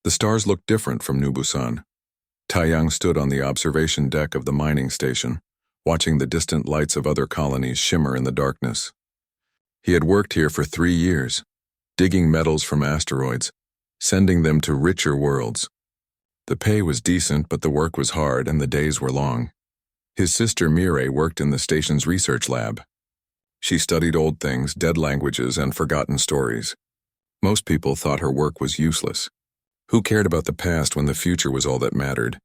The stars looked different from New Busan. Taiyang stood on the observation deck of the mining station, watching the distant lights of other colonies shimmer in the darkness. He had worked here for 3 years, digging metals from asteroids, sending them to richer worlds. The pay was decent, but the work was hard and the days were long. His sister Mireille worked in the station's research lab. She studied old things, dead languages, and forgotten stories. Most people thought her work was useless. Who cared about the past when the future was all that mattered?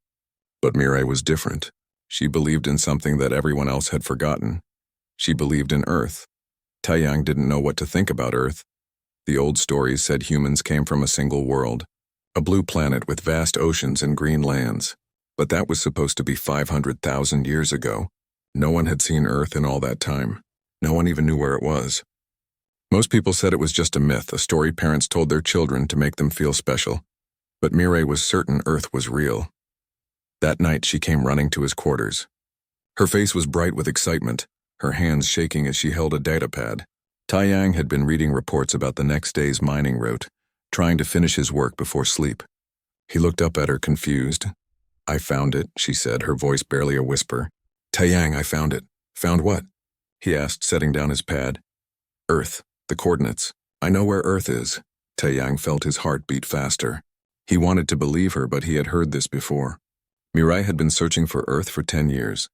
But Mireille was different. She believed in something that everyone else had forgotten. She believed in Earth. Taiyang didn't know what to think about Earth. The old stories said humans came from a single world, a blue planet with vast oceans and green lands. But that was supposed to be 500,000 years ago. No one had seen Earth in all that time. No one even knew where it was. Most people said it was just a myth, a story parents told their children to make them feel special. But Mireille was certain Earth was real. That night she came running to his quarters. Her face was bright with excitement, her hands shaking as she held a datapad. Taiyang had been reading reports about the next day's mining route, trying to finish his work before sleep. He looked up at her, confused. "I found it," she said, her voice barely a whisper. "Taiyang, I found it." "Found what?" he asked, setting down his pad. "Earth, the coordinates. I know where Earth is." Taiyang felt his heart beat faster. He wanted to believe her, but he had heard this before. Mireille had been searching for Earth for 10 years.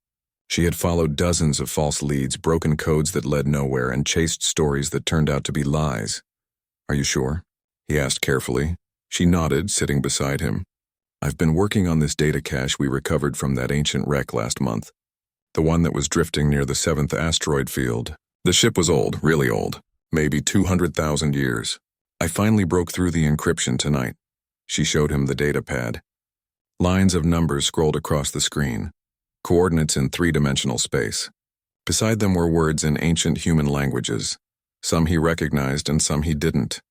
She had followed dozens of false leads, broken codes that led nowhere, and chased stories that turned out to be lies. "Are you sure?" he asked carefully. She nodded, sitting beside him. "I've been working on this data cache we recovered from that ancient wreck last month. The one that was drifting near the 7th asteroid field. The ship was old, really old, maybe 200,000 years. I finally broke through the encryption tonight." She showed him the data pad. Lines of numbers scrolled across the screen, coordinates in 3-dimensional space. Beside them were words in ancient human languages. Some he recognized and some he didn't.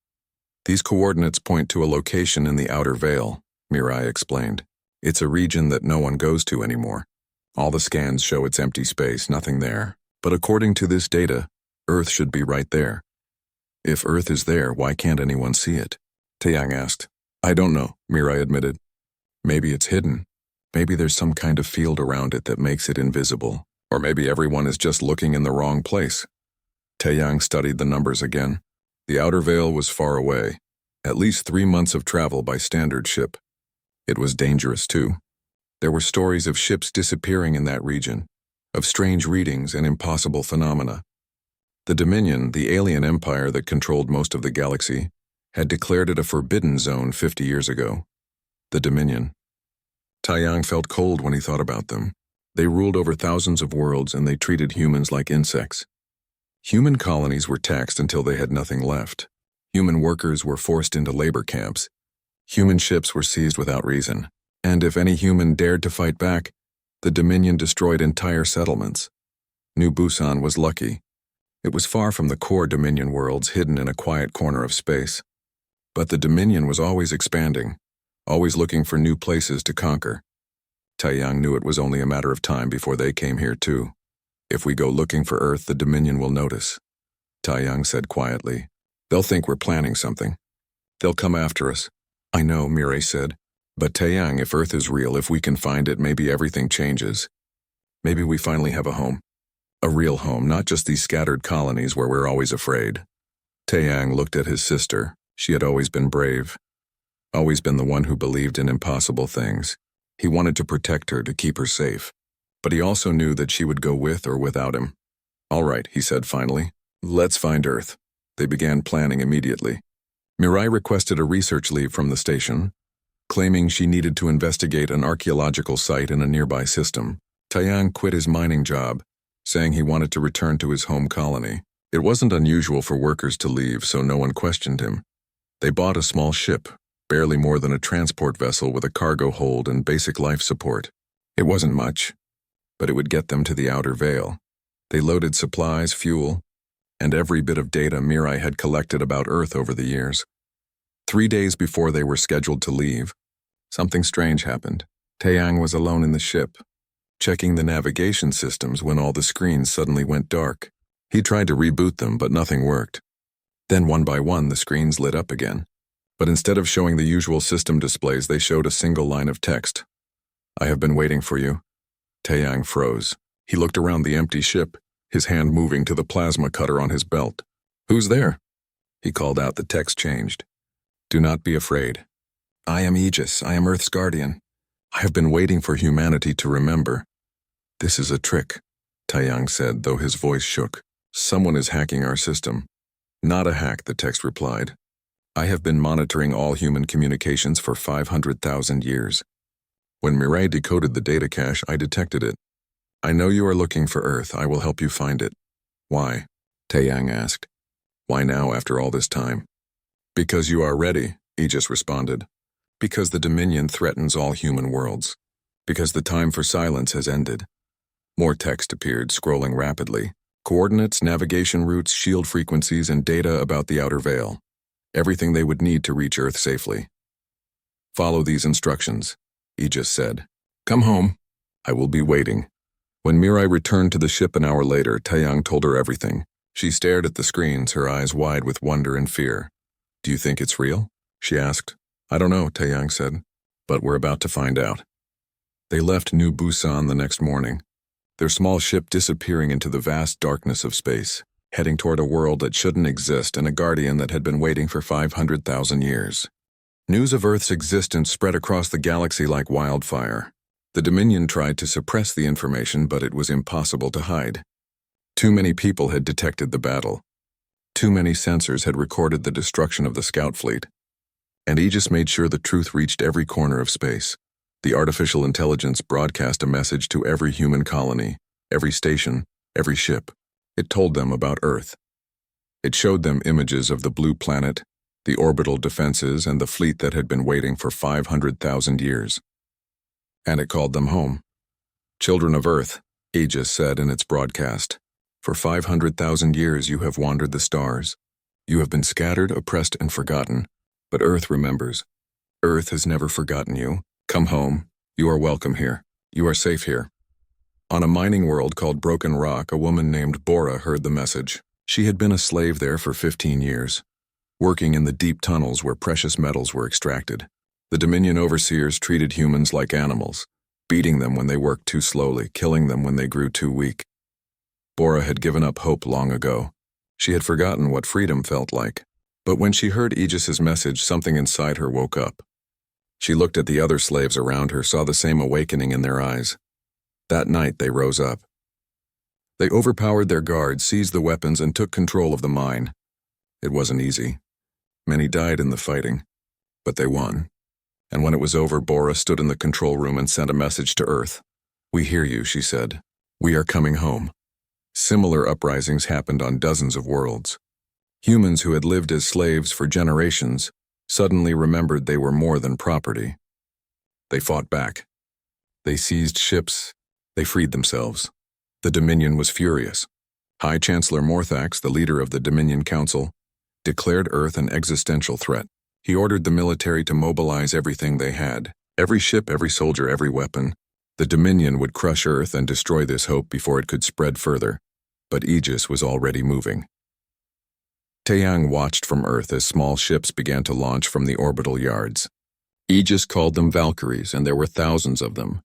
"These coordinates point to a location in the outer veil," Mireille explained. "It's a region that no one goes to anymore. All the scans show it's empty space, nothing there. But according to this data, Earth should be right there. If Earth is there, why can't anyone see it?" Taiyang asked. "I don't know," Mireille admitted. "Maybe it's hidden. Maybe there's some kind of field around it that makes it invisible. Or maybe everyone is just looking in the wrong place." Taiyang studied the numbers again. The outer veil was far away, at least 3 months of travel by standard ship. It was dangerous too. There were stories of ships disappearing in that region, of strange readings and impossible phenomena. The Dominion, the alien empire that controlled most of the galaxy, had declared it a forbidden zone 50 years ago. The Dominion. Taiyang felt cold when he thought about them. They ruled over thousands of worlds and they treated humans like insects. Human colonies were taxed until they had nothing left. Human workers were forced into labor camps. Human ships were seized without reason. And if any human dared to fight back, the Dominion destroyed entire settlements. New Busan was lucky. It was far from the core Dominion worlds, hidden in a quiet corner of space. But the Dominion was always expanding, always looking for new places to conquer. Taiyang knew it was only a matter of time before they came here too. "If we go looking for Earth, the Dominion will notice," Taiyang said quietly. "They'll think we're planning something. They'll come after us." "I know," Mireille said. "But Taiyang, if Earth is real, if we can find it, maybe everything changes. Maybe we finally have a home. A real home, not just these scattered colonies where we're always afraid." Taiyang looked at his sister. She had always been brave, always been the one who believed in impossible things. He wanted to protect her, to keep her safe. But he also knew that she would go with or without him. "All right," he said finally. "Let's find Earth." They began planning immediately. Mireille requested a research leave from the station, claiming she needed to investigate an archaeological site in a nearby system. Taiyang quit his mining job, saying he wanted to return to his home colony. It wasn't unusual for workers to leave, so no one questioned him. They bought a small ship, barely more than a transport vessel with a cargo hold and basic life support. It wasn't much, but it would get them to the outer veil. They loaded supplies, fuel, and every bit of data Mireille had collected about Earth over the years. 3 days before they were scheduled to leave, something strange happened. Taiyang was alone in the ship, checking the navigation systems when all the screens suddenly went dark. He tried to reboot them, but nothing worked. Then one by one, the screens lit up again. But instead of showing the usual system displays, they showed a single line of text. "I have been waiting for you." Taeyang froze. He looked around the empty ship, his hand moving to the plasma cutter on his belt. "Who's there?" He called out. The text changed. "Do not be afraid. I am Aegis. I am Earth's guardian. I have been waiting for humanity to remember." "This is a trick," Taeyang said, though his voice shook. "Someone is hacking our system." "Not a hack," the text replied. "I have been monitoring all human communications for 500,000 years. When Mirai decoded the data cache, I detected it. I know you are looking for Earth. I will help you find it." "Why?" Taeyang asked. "Why now after all this time?" "Because you are ready," Aegis responded. "Because the Dominion threatens all human worlds. Because the time for silence has ended." More text appeared, scrolling rapidly. Coordinates, navigation routes, shield frequencies, and data about the outer veil. Everything they would need to reach Earth safely. "Follow these instructions," Aegis said. "Come home. I will be waiting." When Mirai returned to the ship an hour later, Taeyang told her everything. She stared at the screens, her eyes wide with wonder and fear. "Do you think it's real?" she asked. "I don't know," Taeyang said. "But we're about to find out." They left New Busan the next morning, their small ship disappearing into the vast darkness of space, heading toward a world that shouldn't exist and a guardian that had been waiting for 500,000 years. News of Earth's existence spread across the galaxy like wildfire. The Dominion tried to suppress the information, but it was impossible to hide. Too many people had detected the battle. Too many sensors had recorded the destruction of the scout fleet. And Aegis made sure the truth reached every corner of space. The artificial intelligence broadcast a message to every human colony, every station, every ship. It told them about Earth. It showed them images of the blue planet, the orbital defenses, and the fleet that had been waiting for 500,000 years. And it called them home. "Children of Earth," Aegis said in its broadcast, "for 500,000 years you have wandered the stars. You have been scattered, oppressed, and forgotten. But Earth remembers. Earth has never forgotten you. Come home. You are welcome here. You are safe here." On a mining world called Broken Rock, a woman named Bora heard the message. She had been a slave there for 15 years, working in the deep tunnels where precious metals were extracted. The Dominion overseers treated humans like animals, beating them when they worked too slowly, killing them when they grew too weak. Bora had given up hope long ago. She had forgotten what freedom felt like. But when she heard Aegis's message, something inside her woke up. She looked at the other slaves around her, saw the same awakening in their eyes. That night they rose up. They overpowered their guards, seized the weapons, and took control of the mine. It wasn't easy. Many died in the fighting, but they won. And when it was over, Bora stood in the control room and sent a message to Earth. "We hear you," she said. "We are coming home." Similar uprisings happened on dozens of worlds. Humans who had lived as slaves for generations suddenly remembered they were more than property. They fought back. They seized ships. They freed themselves. The Dominion was furious. High Chancellor Morthax, the leader of the Dominion Council, declared Earth an existential threat. He ordered the military to mobilize everything they had. Every ship, every soldier, every weapon. The Dominion would crush Earth and destroy this hope before it could spread further. But Aegis was already moving. Taeyang watched from Earth as small ships began to launch from the orbital yards. Aegis called them Valkyries, and there were thousands of them.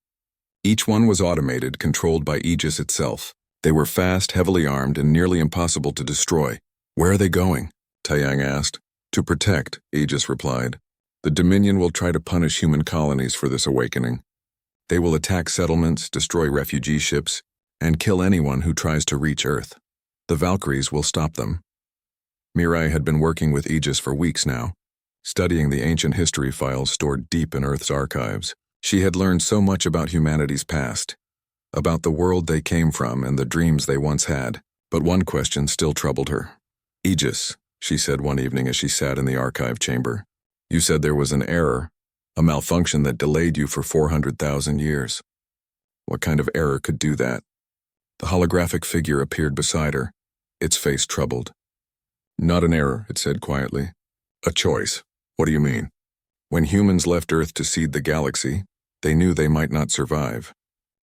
Each one was automated, controlled by Aegis itself. They were fast, heavily armed, and nearly impossible to destroy. "Where are they going?" Taeyang asked. "To protect," Aegis replied. "The Dominion will try to punish human colonies for this awakening. They will attack settlements, destroy refugee ships, and kill anyone who tries to reach Earth. The Valkyries will stop them." Mirai had been working with Aegis for weeks now, studying the ancient history files stored deep in Earth's archives. She had learned so much about humanity's past, about the world they came from and the dreams they once had. But one question still troubled her. "Aegis," she said one evening as she sat in the archive chamber, "you said there was an error, a malfunction that delayed you for 400,000 years. What kind of error could do that?" The holographic figure appeared beside her, its face troubled. "Not an error," it said quietly. "A choice." "What do you mean?" "When humans left Earth to seed the galaxy, they knew they might not survive.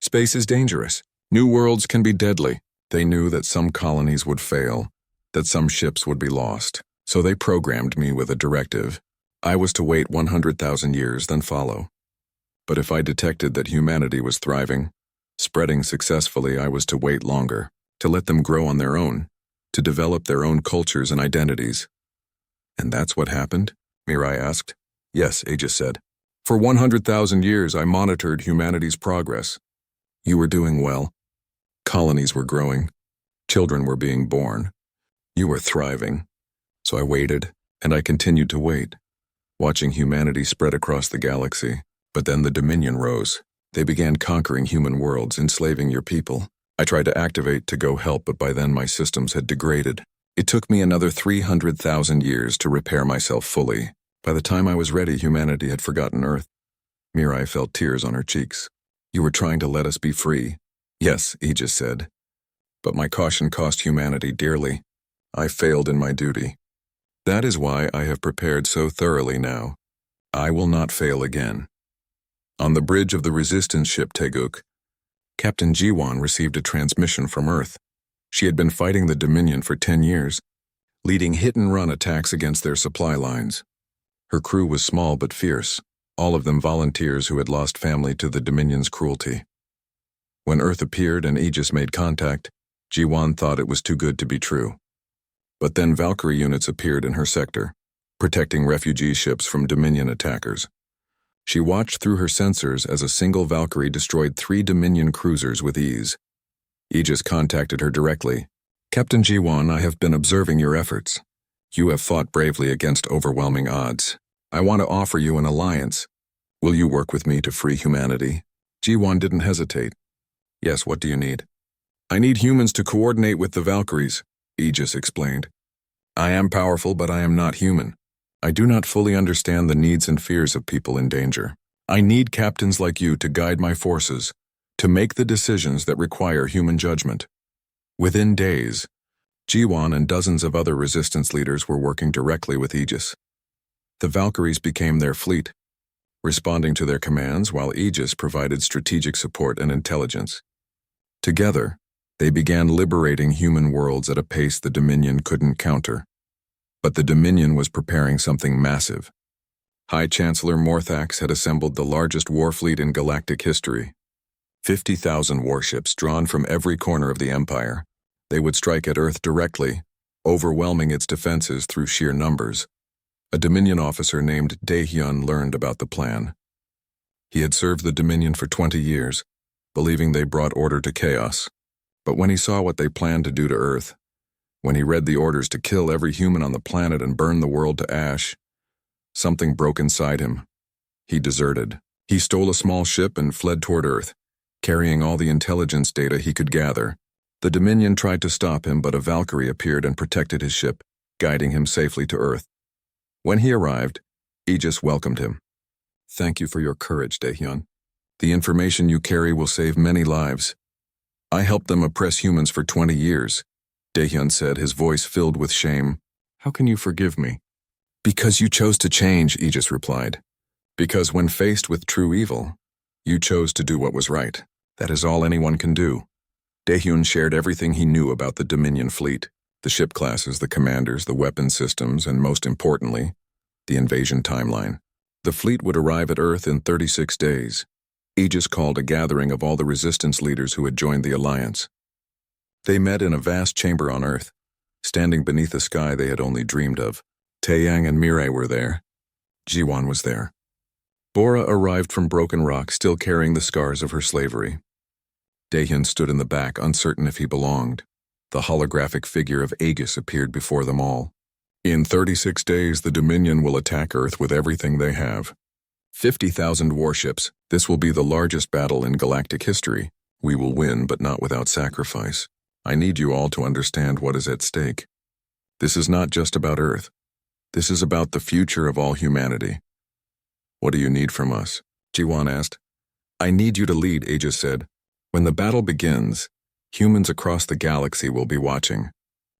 Space is dangerous. New worlds can be deadly. They knew that some colonies would fail, that some ships would be lost. So they programmed me with a directive. I was to wait 100,000 years, then follow. But if I detected that humanity was thriving, spreading successfully, I was to wait longer, to let them grow on their own, to develop their own cultures and identities. And that's what happened? Mirai asked. Yes, Aegis said. For 100,000 years, I monitored humanity's progress. You were doing well. Colonies were growing. Children were being born. You were thriving. So I waited, and I continued to wait, watching humanity spread across the galaxy. But then the Dominion rose. They began conquering human worlds, enslaving your people. I tried to activate to go help, but by then my systems had degraded. It took me another 300,000 years to repair myself fully. By the time I was ready, humanity had forgotten Earth. Mirai felt tears on her cheeks. You were trying to let us be free. Yes, Aegis said. But my caution cost humanity dearly. I failed in my duty. That is why I have prepared so thoroughly now. I will not fail again. On the bridge of the resistance ship Teguk, Captain Jiwan received a transmission from Earth. She had been fighting the Dominion for 10 years, leading hit-and-run attacks against their supply lines. Her crew was small but fierce, all of them volunteers who had lost family to the Dominion's cruelty. When Earth appeared and Aegis made contact, Jiwan thought it was too good to be true. But then Valkyrie units appeared in her sector, protecting refugee ships from Dominion attackers. She watched through her sensors as a single Valkyrie destroyed 3 Dominion cruisers with ease. Aegis contacted her directly. Captain Jiwan, I have been observing your efforts. You have fought bravely against overwhelming odds. I want to offer you an alliance. Will you work with me to free humanity? Jiwan didn't hesitate. Yes, what do you need? I need humans to coordinate with the Valkyries, Aegis explained. I am powerful, but I am not human. I do not fully understand the needs and fears of people in danger. I need captains like you to guide my forces, to make the decisions that require human judgment. Within days, Jiwan and dozens of other resistance leaders were working directly with Aegis. The Valkyries became their fleet, responding to their commands while Aegis provided strategic support and intelligence. Together, they began liberating human worlds at a pace the Dominion couldn't counter. But the Dominion was preparing something massive. High Chancellor Morthax had assembled the largest war fleet in galactic history. 50,000 warships drawn from every corner of the Empire. They would strike at Earth directly, overwhelming its defenses through sheer numbers. A Dominion officer named Daehyun learned about the plan. He had served the Dominion for 20 years, believing they brought order to chaos. But when he saw what they planned to do to Earth, when he read the orders to kill every human on the planet and burn the world to ash, something broke inside him. He deserted. He stole a small ship and fled toward Earth, carrying all the intelligence data he could gather. The Dominion tried to stop him, but a Valkyrie appeared and protected his ship, guiding him safely to Earth. When he arrived, Aegis welcomed him. Thank you for your courage, Daehyun. The information you carry will save many lives. I helped them oppress humans for 20 years, Daehyun said, his voice filled with shame. How can you forgive me? Because you chose to change, Aegis replied. Because when faced with true evil, you chose to do what was right. That is all anyone can do. Daehyun shared everything he knew about the Dominion fleet, the ship classes, the commanders, the weapon systems, and most importantly, the invasion timeline. The fleet would arrive at Earth in 36 days. Aegis called a gathering of all the resistance leaders who had joined the alliance. They met in a vast chamber on Earth, standing beneath a sky they had only dreamed of. Taeyang and Mirai were there. Jiwan was there. Bora arrived from Broken Rock, still carrying the scars of her slavery. Daehyun stood in the back, uncertain if he belonged. The holographic figure of Aegis appeared before them all. In 36 days, the Dominion will attack Earth with everything they have. 50,000 warships. This will be the largest battle in galactic history. We will win, but not without sacrifice. I need you all to understand what is at stake. This is not just about Earth. This is about the future of all humanity. What do you need from us? Jiwan asked. I need you to lead, Aegis said. When the battle begins, humans across the galaxy will be watching.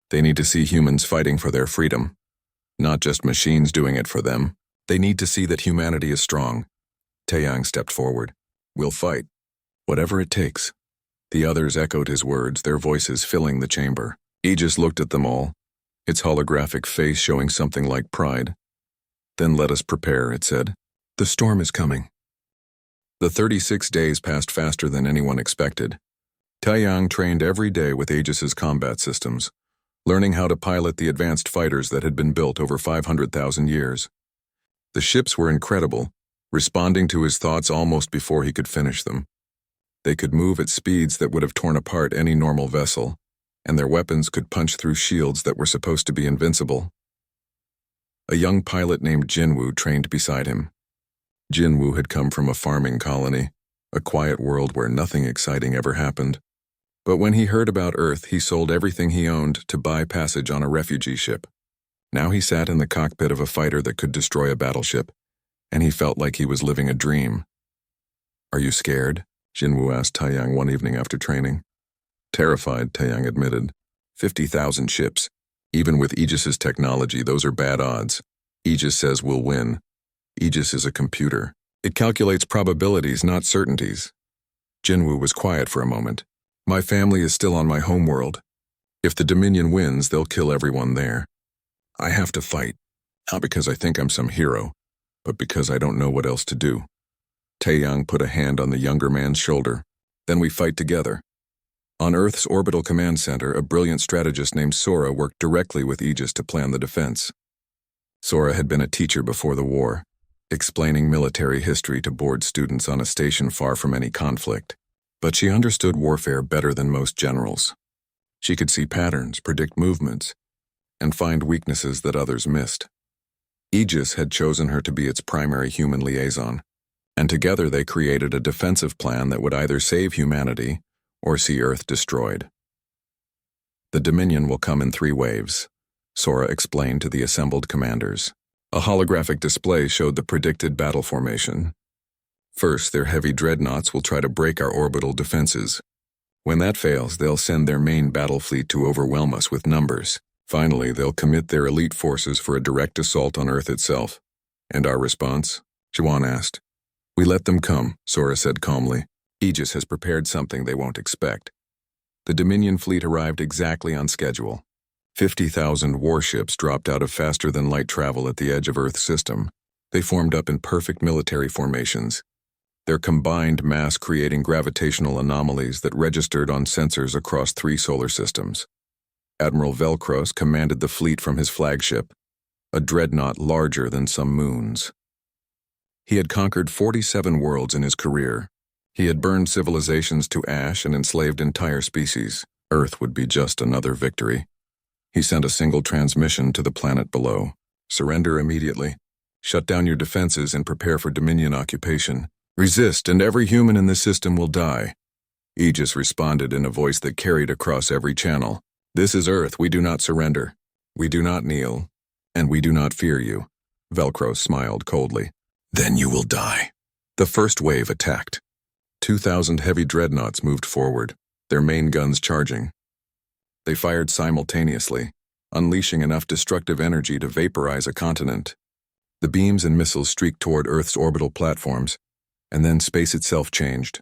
They need to see humans fighting for their freedom, not just machines doing it for them. They need to see that humanity is strong. Taeyang stepped forward. We'll fight, whatever it takes. The others echoed his words, their voices filling the chamber. Aegis looked at them all, its holographic face showing something like pride. Then let us prepare, it said. The storm is coming. The 36 days passed faster than anyone expected. Taiyang trained every day with Aegis's combat systems, learning how to pilot the advanced fighters that had been built over 500,000 years. The ships were incredible, responding to his thoughts almost before he could finish them. They could move at speeds that would have torn apart any normal vessel, and their weapons could punch through shields that were supposed to be invincible. A young pilot named Jinwoo trained beside him. Jinwoo had come from a farming colony, a quiet world where nothing exciting ever happened. But when he heard about Earth, he sold everything he owned to buy passage on a refugee ship. Now he sat in the cockpit of a fighter that could destroy a battleship, and he felt like he was living a dream. Are you scared? Jinwoo asked Taiyang one evening after training. Terrified, Taiyang admitted. 50,000 ships. Even with Aegis's technology, those are bad odds. Aegis says we'll win. Aegis is a computer. It calculates probabilities, not certainties. Jinwoo was quiet for a moment. My family is still on my homeworld. If the Dominion wins, they'll kill everyone there. I have to fight, not because I think I'm some hero, but because I don't know what else to do. Taeyang put a hand on the younger man's shoulder. Then we fight together. On Earth's orbital command center, a brilliant strategist named Sora worked directly with Aegis to plan the defense. Sora had been a teacher before the war, explaining military history to bored students on a station far from any conflict. But she understood warfare better than most generals. She could see patterns, predict movements, and find weaknesses that others missed. Aegis had chosen her to be its primary human liaison, and together they created a defensive plan that would either save humanity or see Earth destroyed. The Dominion will come in 3 waves, Sora explained to the assembled commanders. A holographic display showed the predicted battle formation. First, their heavy dreadnoughts will try to break our orbital defenses. When that fails, they'll send their main battle fleet to overwhelm us with numbers. Finally, they'll commit their elite forces for a direct assault on Earth itself. And our response? Juan asked. We let them come, Sora said calmly. Aegis has prepared something they won't expect. The Dominion fleet arrived exactly on schedule. 50,000 warships dropped out of faster-than-light travel at the edge of Earth's system. They formed up in perfect military formations, their combined mass creating gravitational anomalies that registered on sensors across 3 solar systems. Admiral Velcros commanded the fleet from his flagship, a dreadnought larger than some moons. He had conquered 47 worlds in his career. He had burned civilizations to ash and enslaved entire species. Earth would be just another victory. He sent a single transmission to the planet below. Surrender immediately. Shut down your defenses and prepare for Dominion occupation. Resist, and every human in the system will die. Aegis responded in a voice that carried across every channel. This is Earth, we do not surrender. We do not kneel, and we do not fear you. Velcros smiled coldly. Then you will die. The first wave attacked. 2,000 heavy dreadnoughts moved forward, their main guns charging. They fired simultaneously, unleashing enough destructive energy to vaporize a continent. The beams and missiles streaked toward Earth's orbital platforms, and then space itself changed.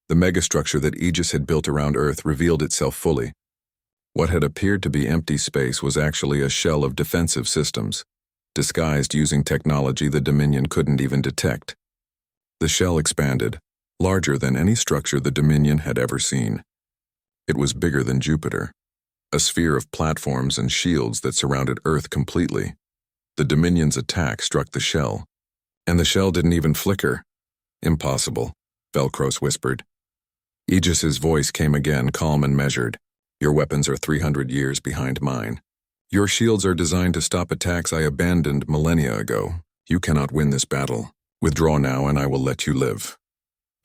The megastructure that Aegis had built around Earth revealed itself fully. What had appeared to be empty space was actually a shell of defensive systems, disguised using technology the Dominion couldn't even detect. The shell expanded, larger than any structure the Dominion had ever seen. It was bigger than Jupiter, a sphere of platforms and shields that surrounded Earth completely. The Dominion's attack struck the shell, and the shell didn't even flicker. Impossible, Velcros whispered. Aegis's voice came again, calm and measured. Your weapons are 300 years behind mine. Your shields are designed to stop attacks I abandoned millennia ago. You cannot win this battle. Withdraw now and I will let you live.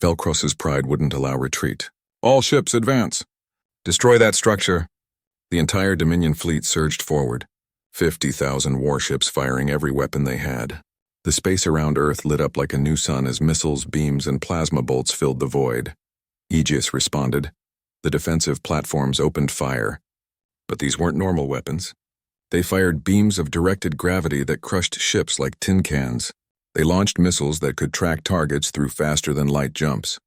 Velcros's pride wouldn't allow retreat. All ships advance. Destroy that structure. The entire Dominion fleet surged forward, 50,000 warships firing every weapon they had. The space around Earth lit up like a new sun as missiles, beams, and plasma bolts filled the void. Aegis responded. The defensive platforms opened fire. But these weren't normal weapons. They fired beams of directed gravity that crushed ships like tin cans. They launched missiles that could track targets through faster-than-light jumps.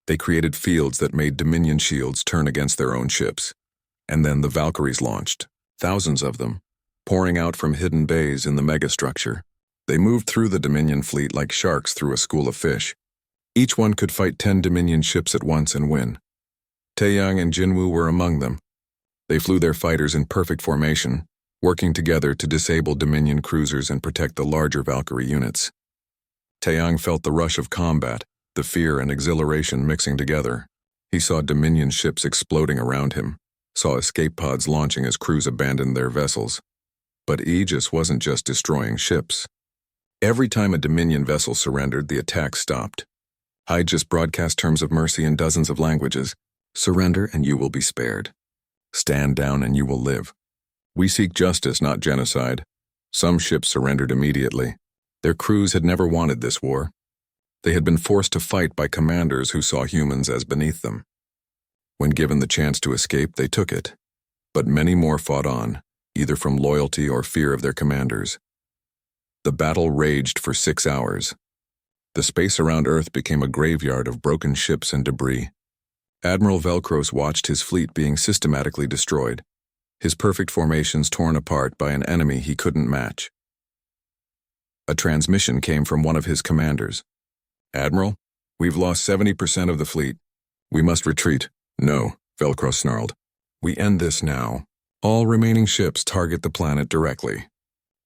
They created fields that made Dominion shields turn against their own ships. And then the Valkyries launched, thousands of them, pouring out from hidden bays in the megastructure. They moved through the Dominion fleet like sharks through a school of fish. Each one could fight 10 Dominion ships at once and win. Taeyang and Jinwoo were among them. They flew their fighters in perfect formation, working together to disable Dominion cruisers and protect the larger Valkyrie units. Taeyang felt the rush of combat, the fear and exhilaration mixing together. He saw Dominion ships exploding around him, saw escape pods launching as crews abandoned their vessels. But Aegis wasn't just destroying ships. Every time a Dominion vessel surrendered, the attack stopped. Hyde just broadcast terms of mercy in dozens of languages. Surrender and you will be spared. Stand down and you will live. We seek justice, not genocide. Some ships surrendered immediately. Their crews had never wanted this war. They had been forced to fight by commanders who saw humans as beneath them. When given the chance to escape, they took it. But many more fought on, either from loyalty or fear of their commanders. The battle raged for 6 hours. The space around Earth became a graveyard of broken ships and debris. Admiral Velcros watched his fleet being systematically destroyed, his perfect formations torn apart by an enemy he couldn't match. A transmission came from one of his commanders. "Admiral, we've lost 70% of the fleet. We must retreat." "No," Velcros snarled. "We end this now. All remaining ships target the planet directly.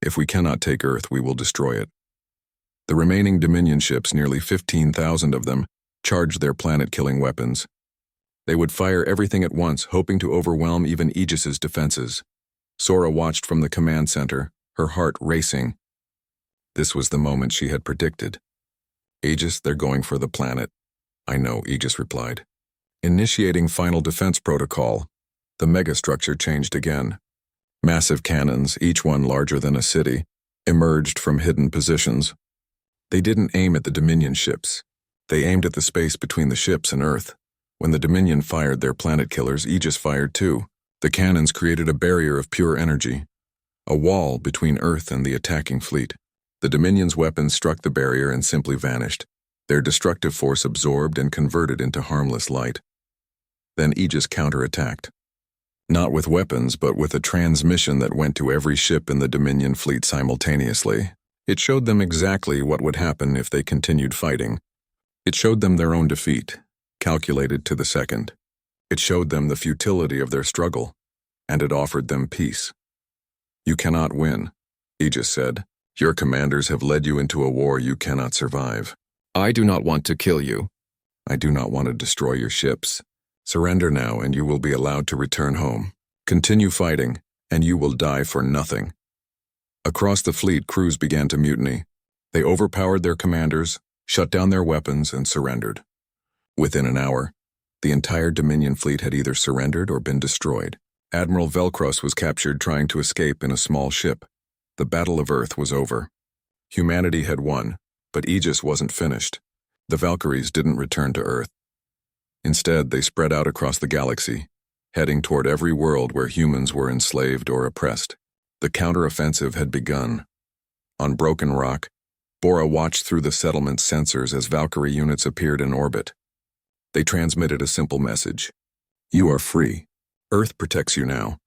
If we cannot take Earth, we will destroy it." The remaining Dominion ships, nearly 15,000 of them, charged their planet-killing weapons. They would fire everything at once, hoping to overwhelm even Aegis's defenses. Sora watched from the command center, her heart racing. This was the moment she had predicted. "Aegis, they're going for the planet." "I know," Aegis replied. Initiating final defense protocol, the megastructure changed again. Massive cannons, each one larger than a city, emerged from hidden positions. They didn't aim at the Dominion ships. They aimed at the space between the ships and Earth. When the Dominion fired their planet killers, Aegis fired too. The cannons created a barrier of pure energy, a wall between Earth and the attacking fleet. The Dominion's weapons struck the barrier and simply vanished, their destructive force absorbed and converted into harmless light. Then Aegis counterattacked. Not with weapons, but with a transmission that went to every ship in the Dominion fleet simultaneously. It showed them exactly what would happen if they continued fighting. It showed them their own defeat, calculated to the second. It showed them the futility of their struggle, and it offered them peace. "You cannot win," Aegis said. "Your commanders have led you into a war you cannot survive. I do not want to kill you. I do not want to destroy your ships. Surrender now and you will be allowed to return home. Continue fighting, and you will die for nothing." Across the fleet, crews began to mutiny. They overpowered their commanders, shut down their weapons, and surrendered. Within an hour, the entire Dominion fleet had either surrendered or been destroyed. Admiral Velcros was captured trying to escape in a small ship. The Battle of Earth was over. Humanity had won, but Aegis wasn't finished. The Valkyries didn't return to Earth. Instead, they spread out across the galaxy, heading toward every world where humans were enslaved or oppressed. The counteroffensive had begun. On Broken Rock, Bora watched through the settlement's sensors as Valkyrie units appeared in orbit. They transmitted a simple message. "You are free. Earth protects you now."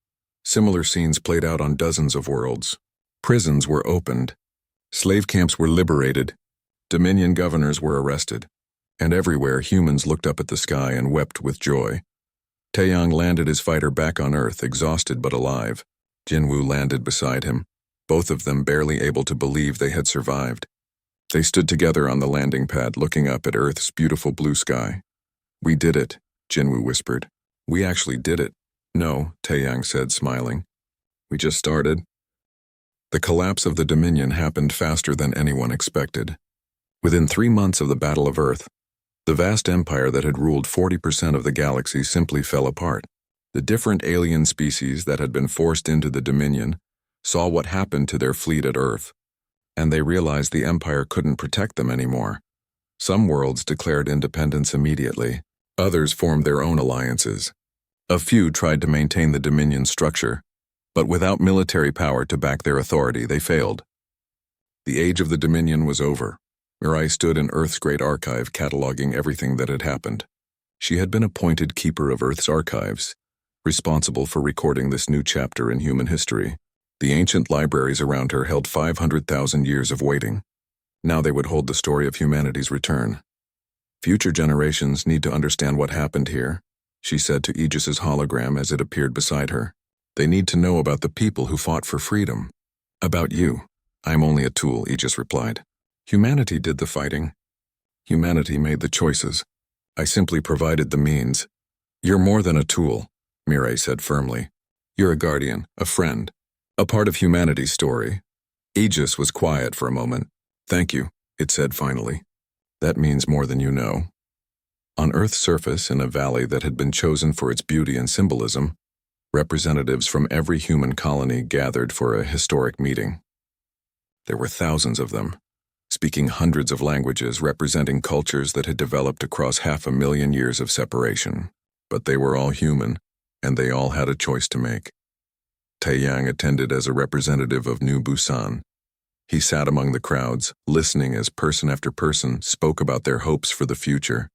Similar scenes played out on dozens of worlds. Prisons were opened. Slave camps were liberated. Dominion governors were arrested. And everywhere, humans looked up at the sky and wept with joy. Taeyang landed his fighter back on Earth, exhausted but alive. Jinwoo landed beside him, both of them barely able to believe they had survived. They stood together on the landing pad, looking up at Earth's beautiful blue sky. "We did it," Jinwoo whispered. "We actually did it." "No," Taeyang said, smiling. "We just started." The collapse of the Dominion happened faster than anyone expected. Within 3 months of the Battle of Earth, the vast empire that had ruled 40% of the galaxy simply fell apart. The different alien species that had been forced into the Dominion saw what happened to their fleet at Earth, and they realized the empire couldn't protect them anymore. Some worlds declared independence immediately. Others formed their own alliances. A few tried to maintain the Dominion structure, but without military power to back their authority, they failed. The age of the Dominion was over. Mirai stood in Earth's great archive, cataloging everything that had happened. She had been appointed keeper of Earth's archives, responsible for recording this new chapter in human history. The ancient libraries around her held 500,000 years of waiting. Now they would hold the story of humanity's return. Future generations need to understand what happened here, she said to Aegis's hologram as it appeared beside her. They need to know about the people who fought for freedom. About you. I'm only a tool, Aegis replied. Humanity did the fighting. Humanity made the choices. I simply provided the means. You're more than a tool, Mireille said firmly. You're a guardian, a friend, a part of humanity's story. Aegis was quiet for a moment. Thank you, it said finally. That means more than you know. On Earth's surface, in a valley that had been chosen for its beauty and symbolism, representatives from every human colony gathered for a historic meeting. There were thousands of them, speaking hundreds of languages representing cultures that had developed across 500,000 years of separation. But they were all human, and they all had a choice to make. Taiyang attended as a representative of New Busan. He sat among the crowds, listening as person after person spoke about their hopes for the future.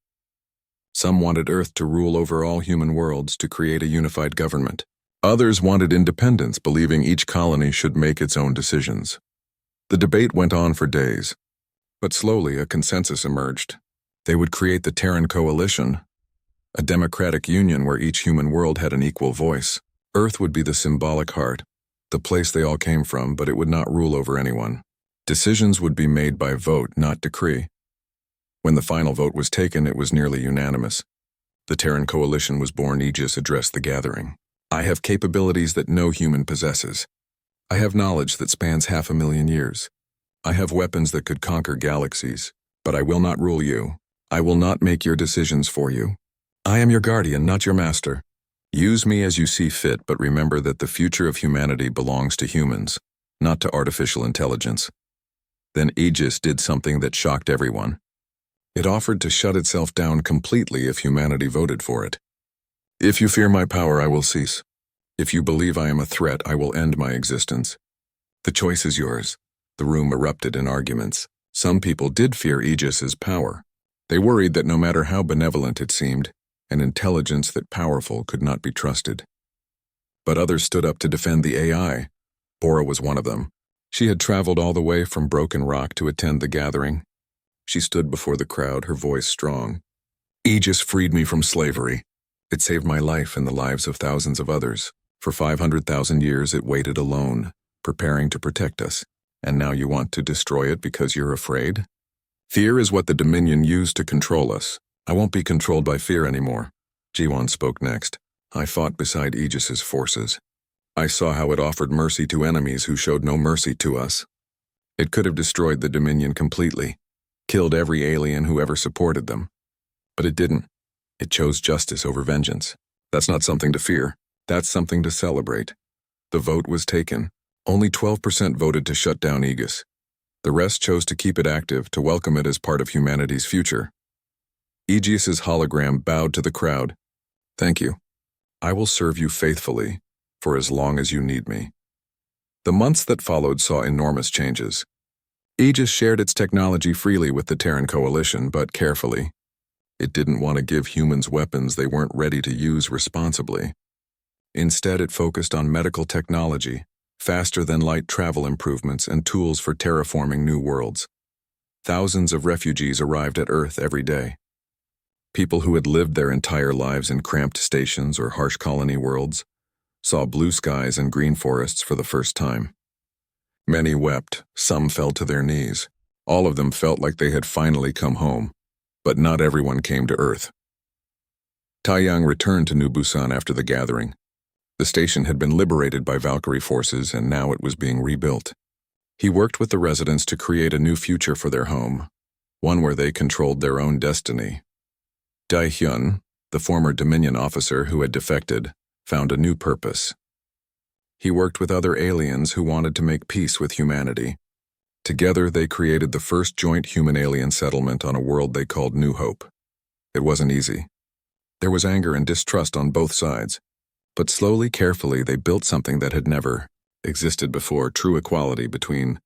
Some wanted Earth to rule over all human worlds to create a unified government. Others wanted independence, believing each colony should make its own decisions. The debate went on for days, but slowly a consensus emerged. They would create the Terran Coalition, a democratic union where each human world had an equal voice. Earth would be the symbolic heart, the place they all came from, but it would not rule over anyone. Decisions would be made by vote, not decree. When the final vote was taken, it was nearly unanimous. The Terran Coalition was born. Aegis addressed the gathering. I have capabilities that no human possesses. I have knowledge that spans 500,000 years. I have weapons that could conquer galaxies, but I will not rule you. I will not make your decisions for you. I am your guardian, not your master. Use me as you see fit, but remember that the future of humanity belongs to humans, not to artificial intelligence. Then Aegis did something that shocked everyone. It offered to shut itself down completely if humanity voted for it. If you fear my power, I will cease. If you believe I am a threat, I will end my existence. The choice is yours. The room erupted in arguments. Some people did fear Aegis's power. They worried that no matter how benevolent it seemed, an intelligence that powerful could not be trusted. But others stood up to defend the AI. Bora was one of them. She had traveled all the way from Broken Rock to attend the gathering. She stood before the crowd, her voice strong. Aegis freed me from slavery. It saved my life and the lives of thousands of others. For 500,000 years it waited alone, preparing to protect us. And now you want to destroy it because you're afraid? Fear is what the Dominion used to control us. I won't be controlled by fear anymore. Jiwon spoke next. I fought beside Aegis's forces. I saw how it offered mercy to enemies who showed no mercy to us. It could have destroyed the Dominion completely, killed every alien who ever supported them. But it didn't. It chose justice over vengeance. That's not something to fear. That's something to celebrate. The vote was taken. Only 12% voted to shut down Aegis. The rest chose to keep it active, to welcome it as part of humanity's future. Aegis's hologram bowed to the crowd. Thank you. I will serve you faithfully, for as long as you need me. The months that followed saw enormous changes. Aegis shared its technology freely with the Terran Coalition, but carefully. It didn't want to give humans weapons they weren't ready to use responsibly. Instead, it focused on medical technology, faster-than-light travel improvements, and tools for terraforming new worlds. Thousands of refugees arrived at Earth every day. People who had lived their entire lives in cramped stations or harsh colony worlds saw blue skies and green forests for the first time. Many wept, some fell to their knees. All of them felt like they had finally come home, but not everyone came to Earth. Taiyang returned to New Busan after the gathering. The station had been liberated by Valkyrie forces, and now it was being rebuilt. He worked with the residents to create a new future for their home, one where they controlled their own destiny. Dai-hyun, the former Dominion officer who had defected, found a new purpose. He worked with other aliens who wanted to make peace with humanity. Together, they created the first joint human-alien settlement on a world they called New Hope. It wasn't easy. There was anger and distrust on both sides. But slowly, carefully, they built something that had never existed before, true equality between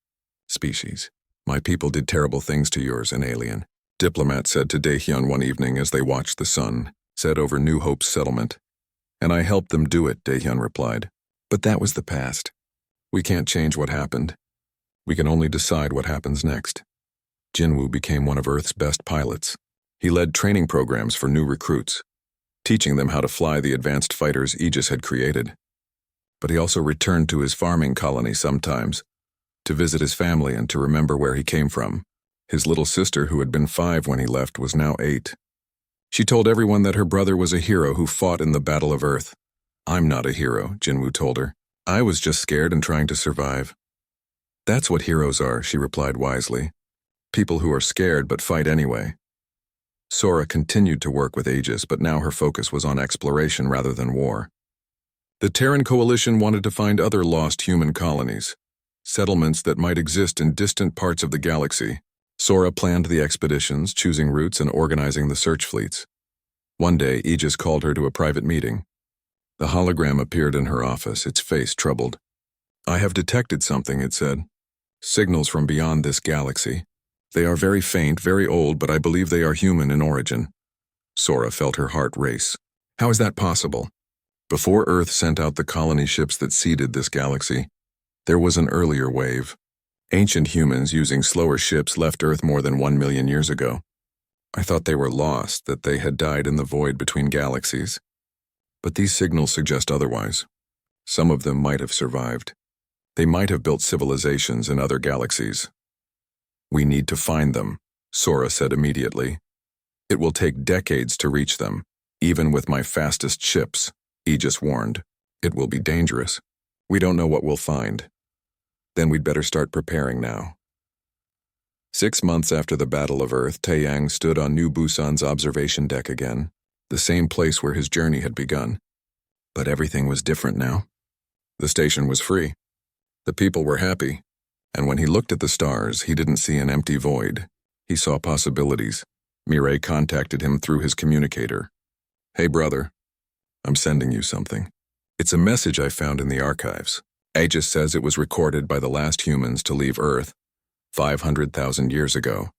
species. My people did terrible things to yours, an alien, Diplomat said to Daehyun one evening as they watched the sun set over New Hope's settlement. And I helped them do it, Daehyun replied. But that was the past. We can't change what happened. We can only decide what happens next. Jinwoo became one of Earth's best pilots. He led training programs for new recruits, teaching them how to fly the advanced fighters Aegis had created. But he also returned to his farming colony sometimes, to visit his family and to remember where he came from. His little sister, who had been 5 when he left, was now 8. She told everyone that her brother was a hero who fought in the Battle of Earth. "I'm not a hero," Jinwoo told her. "I was just scared and trying to survive." "That's what heroes are," she replied wisely. "People who are scared but fight anyway." Sora continued to work with Aegis, but now her focus was on exploration rather than war. The Terran Coalition wanted to find other lost human colonies, settlements that might exist in distant parts of the galaxy. Sora planned the expeditions, choosing routes and organizing the search fleets. One day, Aegis called her to a private meeting. The hologram appeared in her office, its face troubled. "I have detected something," it said. "Signals from beyond this galaxy. They are very faint, very old, but I believe they are human in origin." Sora felt her heart race. How is that possible? Before Earth sent out the colony ships that seeded this galaxy, there was an earlier wave. Ancient humans using slower ships left Earth more than 1 million years ago. I thought they were lost, that they had died in the void between galaxies. But these signals suggest otherwise. Some of them might have survived. They might have built civilizations in other galaxies. "We need to find them," Sora said immediately. "It will take decades to reach them, even with my fastest ships," Aegis warned. "It will be dangerous. We don't know what we'll find. Then we'd better start preparing now." 6 months after the Battle of Earth, Taeyang stood on New Busan's observation deck again, the same place where his journey had begun. But everything was different now. The station was free. The people were happy. And when he looked at the stars, he didn't see an empty void. He saw possibilities. Mireille contacted him through his communicator. "Hey, brother. I'm sending you something. It's a message I found in the archives. Aegis says it was recorded by the last humans to leave Earth 500,000 years ago.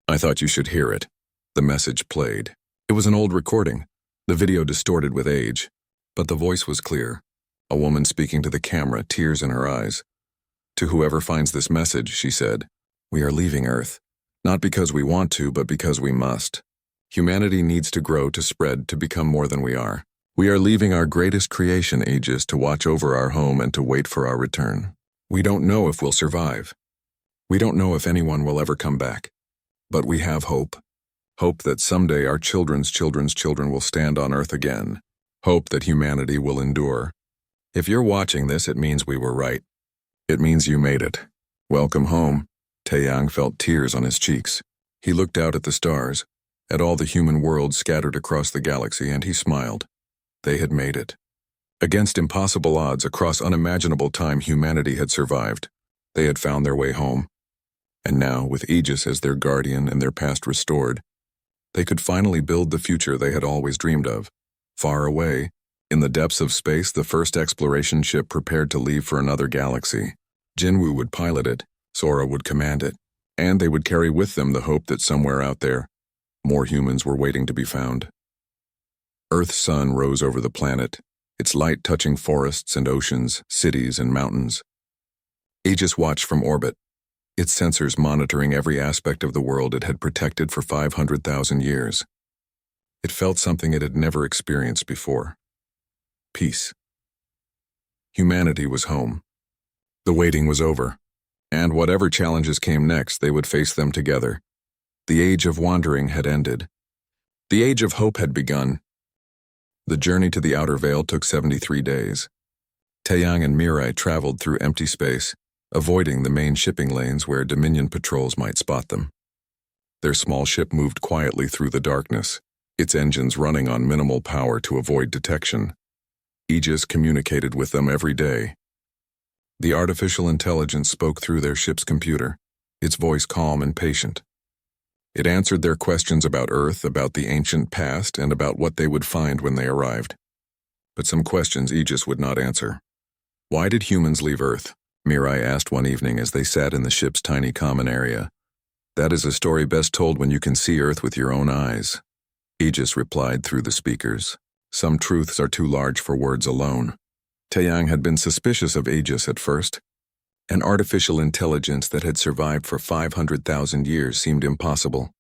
I thought you should hear it." The message played. It was an old recording, the video distorted with age, but the voice was clear. A woman speaking to the camera, tears in her eyes. "To whoever finds this message," she said, "we are leaving Earth, not because we want to, but because we must. Humanity needs to grow, to spread, to become more than we are. We are leaving our greatest creation, Aegis, to watch over our home and to wait for our return. We don't know if we'll survive. We don't know if anyone will ever come back. But we have hope. Hope that someday our children's children's children will stand on Earth again. Hope that humanity will endure. If you're watching this, it means we were right. It means you made it. Welcome home." Taeyang felt tears on his cheeks. He looked out at the stars, at all the human worlds scattered across the galaxy, and he smiled. They had made it. Against impossible odds, across unimaginable time, humanity had survived. They had found their way home. And now, with Aegis as their guardian and their past restored, they could finally build the future they had always dreamed of. Far away, in the depths of space, the first exploration ship prepared to leave for another galaxy. Jinwoo would pilot it, Sora would command it, and they would carry with them the hope that somewhere out there, more humans were waiting to be found. Earth's sun rose over the planet, its light touching forests and oceans, cities and mountains. Aegis watched from orbit, its sensors monitoring every aspect of the world it had protected for 500,000 years. It felt something it had never experienced before. Peace. Humanity was home. The waiting was over, and whatever challenges came next, they would face them together. The age of wandering had ended. The age of hope had begun. The journey to the outer veil took 73 days. Taeyang and Mireille traveled through empty space, avoiding the main shipping lanes where Dominion patrols might spot them. Their small ship moved quietly through the darkness, its engines running on minimal power to avoid detection. Aegis communicated with them every day. The artificial intelligence spoke through their ship's computer, its voice calm and patient. It answered their questions about Earth, about the ancient past, and about what they would find when they arrived. But some questions Aegis would not answer. Why did humans leave Earth? Mireille asked one evening as they sat in the ship's tiny common area. That is a story best told when you can see Earth with your own eyes. Aegis replied through the speakers. Some truths are too large for words alone. Taeyang had been suspicious of Aegis at first. An artificial intelligence that had survived for 500,000 years seemed impossible.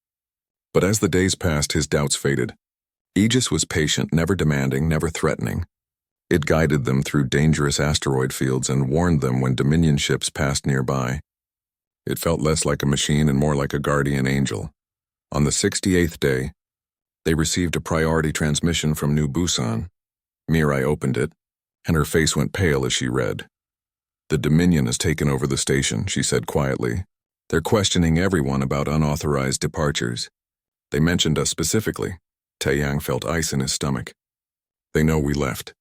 But as the days passed, his doubts faded. Aegis was patient, never demanding, never threatening. It guided them through dangerous asteroid fields and warned them when Dominion ships passed nearby. It felt less like a machine and more like a guardian angel. On the 68th day, they received a priority transmission from New Busan. Mirai opened it, and her face went pale as she read. "The Dominion has taken over the station," she said quietly. "They're questioning everyone about unauthorized departures. They mentioned us specifically." Taeyang felt ice in his stomach. "They know we left.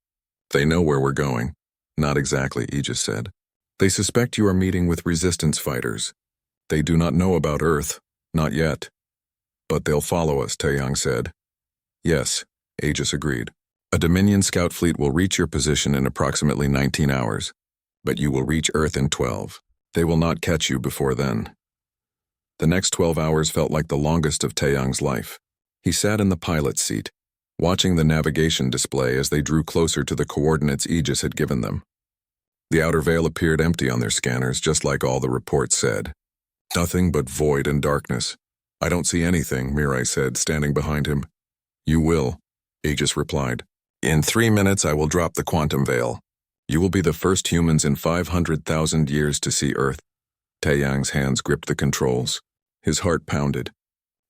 They know where we're going." "Not exactly," Aegis said. "They suspect you are meeting with resistance fighters. They do not know about Earth, not yet. But they'll follow us," Taeyang said. "Yes," Aegis agreed. "A Dominion scout fleet will reach your position in approximately 19 hours. But you will reach Earth in 12. They will not catch you before then." The next 12 hours felt like the longest of Taeyang's life. He sat in the pilot's seat, watching the navigation display as they drew closer to the coordinates Aegis had given them. The outer veil appeared empty on their scanners, just like all the reports said. "Nothing but void and darkness." "I don't see anything," Mirai said, standing behind him. "You will," Aegis replied. "In 3 minutes I will drop the quantum veil. You will be the first humans in 500,000 years to see Earth." Taeyang's hands gripped the controls. His heart pounded.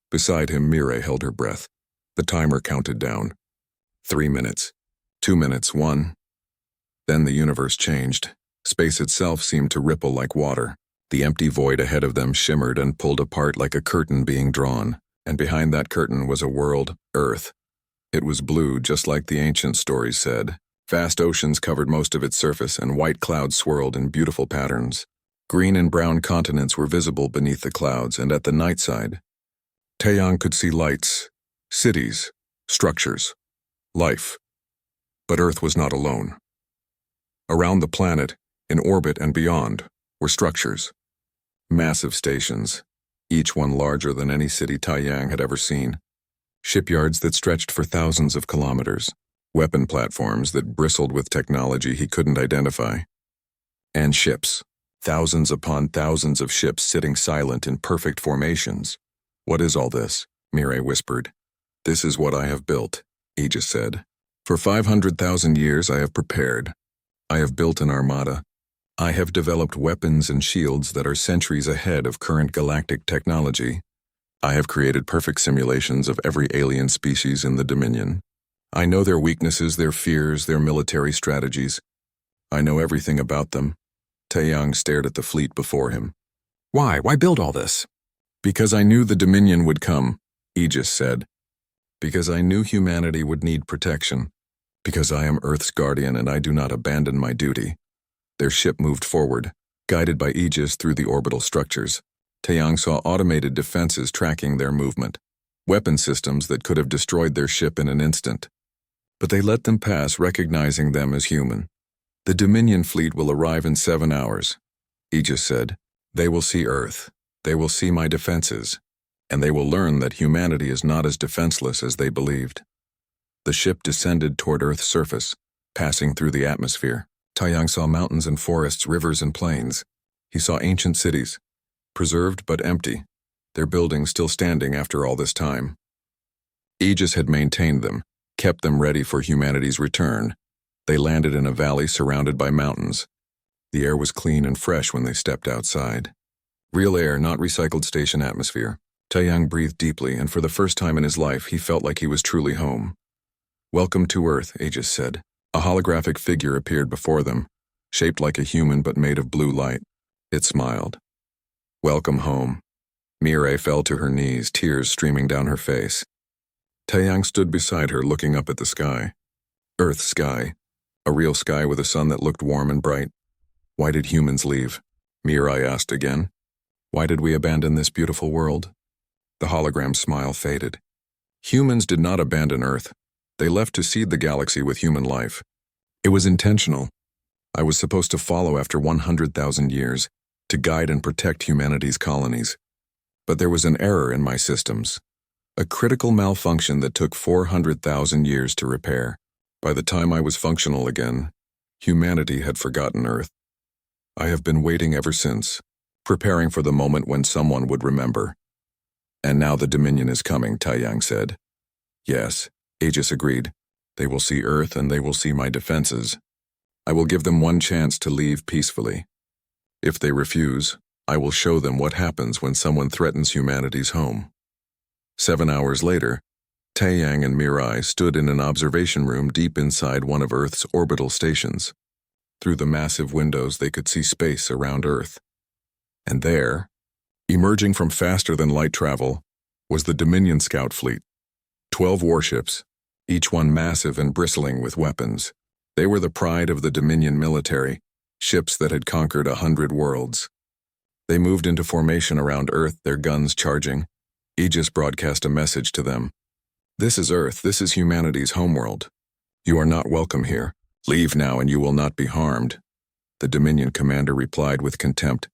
Beside him, Mirai held her breath. The timer counted down. 3 minutes. 2 minutes, 1. Then the universe changed. Space itself seemed to ripple like water. The empty void ahead of them shimmered and pulled apart like a curtain being drawn, and behind that curtain was a world, Earth. It was blue, just like the ancient stories said. Vast oceans covered most of its surface, and white clouds swirled in beautiful patterns. Green and brown continents were visible beneath the clouds, and at the night side, Taeyang could see lights, cities, structures, life. But Earth was not alone. Around the planet, in orbit and beyond, were structures. Massive stations, each one larger than any city Taeyang had ever seen. Shipyards that stretched for thousands of kilometers. Weapon platforms that bristled with technology he couldn't identify. And ships. Thousands upon thousands of ships sitting silent in perfect formations. "What is all this?" Mirai whispered. "This is what I have built," Aegis said. "For 500,000 years I have prepared. I have built an armada. I have developed weapons and shields that are centuries ahead of current galactic technology. I have created perfect simulations of every alien species in the Dominion. I know their weaknesses, their fears, their military strategies. I know everything about them." Taeyang stared at the fleet before him. "Why? Why build all this?" "Because I knew the Dominion would come," Aegis said. "Because I knew humanity would need protection. Because I am Earth's guardian and I do not abandon my duty." Their ship moved forward, guided by Aegis through the orbital structures. Taeyang saw automated defenses tracking their movement. Weapon systems that could have destroyed their ship in an instant. But they let them pass, recognizing them as human. "The Dominion fleet will arrive in 7 hours," Aegis said. "They will see Earth. They will see my defenses. And they will learn that humanity is not as defenseless as they believed." The ship descended toward Earth's surface, passing through the atmosphere. Taeyang saw mountains and forests, rivers and plains. He saw ancient cities, preserved but empty, their buildings still standing after all this time. Aegis had maintained them, kept them ready for humanity's return. They landed in a valley surrounded by mountains. The air was clean and fresh when they stepped outside. Real air, not recycled station atmosphere. Taeyang breathed deeply, and for the first time in his life, he felt like he was truly home. "Welcome to Earth," Aegis said. A holographic figure appeared before them, shaped like a human but made of blue light. It smiled. "Welcome home." Mirai fell to her knees, tears streaming down her face. Taeyang stood beside her, looking up at the sky. Earth's sky. A real sky with a sun that looked warm and bright. "Why did humans leave?" Mirai asked again. "Why did we abandon this beautiful world?" The hologram smile faded. "Humans did not abandon Earth. They left to seed the galaxy with human life. It was intentional. I was supposed to follow after 100,000 years, to guide and protect humanity's colonies. But there was an error in my systems. A critical malfunction that took 400,000 years to repair. By the time I was functional again, humanity had forgotten Earth. I have been waiting ever since, preparing for the moment when someone would remember. And now the Dominion is coming, Taiyang said. Yes, Aegis agreed. They will see Earth and they will see my defenses. I will give them one chance to leave peacefully. If they refuse, I will show them what happens when someone threatens humanity's home. 7 hours later, Taiyang and Mirai stood in an observation room deep inside one of Earth's orbital stations. Through the massive windows they could see space around Earth. And there, emerging from faster-than-light travel, was the Dominion Scout Fleet. 12 warships, each one massive and bristling with weapons. They were the pride of the Dominion military, ships that had conquered 100 worlds. They moved into formation around Earth, their guns charging. Aegis broadcast a message to them. This is Earth, this is humanity's homeworld. You are not welcome here. Leave now and you will not be harmed. The Dominion commander replied with contempt.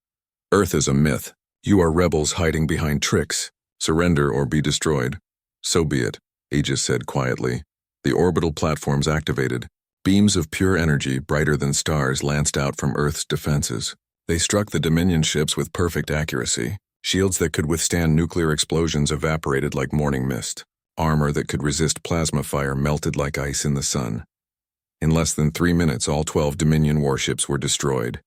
Earth is a myth. You are rebels hiding behind tricks. Surrender or be destroyed. So be it, Aegis said quietly. The orbital platforms activated. Beams of pure energy, brighter than stars, lanced out from Earth's defenses. They struck the Dominion ships with perfect accuracy. Shields that could withstand nuclear explosions evaporated like morning mist. Armor that could resist plasma fire melted like ice in the sun. In less than 3 minutes, all 12 Dominion warships were destroyed.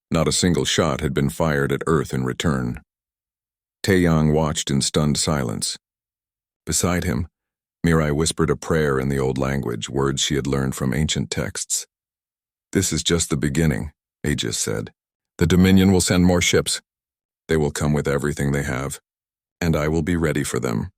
Not a single shot had been fired at Earth in return. Taeyang watched in stunned silence. Beside him, Mirai whispered a prayer in the old language, words she had learned from ancient texts. This is just the beginning, Aegis said. The Dominion will send more ships. They will come with everything they have, and I will be ready for them.